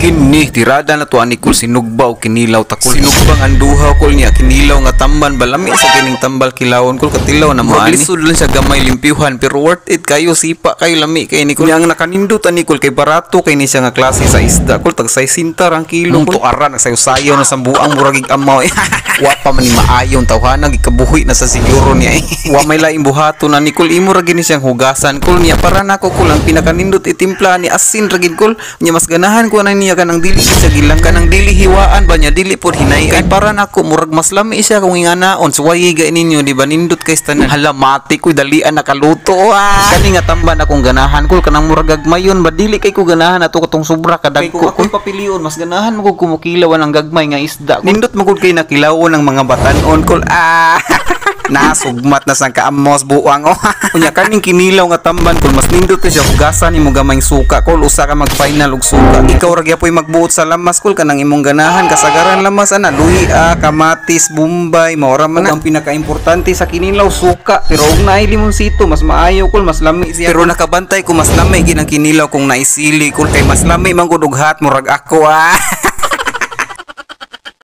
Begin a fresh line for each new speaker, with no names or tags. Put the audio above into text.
Kini tirada na to ani kul sinugba o kinilaw takol. Sinugbang ang duha kul niya kinilaw nga tamban balami sa kining tambal kilawon kul katilaw na maani. Lisod lang siya gamay limpiuhan pero worth it kayo sipa kayo lami kay ni kul. Yang nakanindot ani kul kay barato kay ni siya nga klase sa isda kul tag 60 ang kilo kul. Tuaran nagsayo-sayo na sa buang muragig amaw. Wa pa man ni maayon tawhanag ikabuhi na sa siguro niya. Wa may laing buhaton ani kul imo ra gini siyang hugasan kul niya para nako kul ang pinakanindot itimpla ni asin ra gid kul. Nya mas ganahan ko na niya kanang dili siya gilang kanang dili hiwaan ba niya dili pod hinay kay para nako murag mas lami siya kung inganaon suway ga ninyo di ba nindot kay tanan halamati ko dalian nakaluto kani nga tamban akong ganahan ko kanang murag gagmayon ba dili kay ko ganahan ato katong sobra kadagko kung papilion mas ganahan mo ko kumukilawan ang gagmay nga isda nindot magud kay nakilawon ang mga batanon kol nasugmat na sang kaamos buang unya kaning kinilaw nga tamban kung mas nindot siya hugasan imo gamayng suka kol usa ka mag final og suka ikaw ra gyapon magbuot sa lamas kol kanang imong ganahan kasagaran lamas ana luhi kamatis bumbay maora man ang pinakaimportante sa kinilaw suka pero og naay limonsito mas maayo kol mas lami siya pero nakabantay ko mas lami ginang kinilaw kung naisili kol kay mas lami man gud og hat murag ako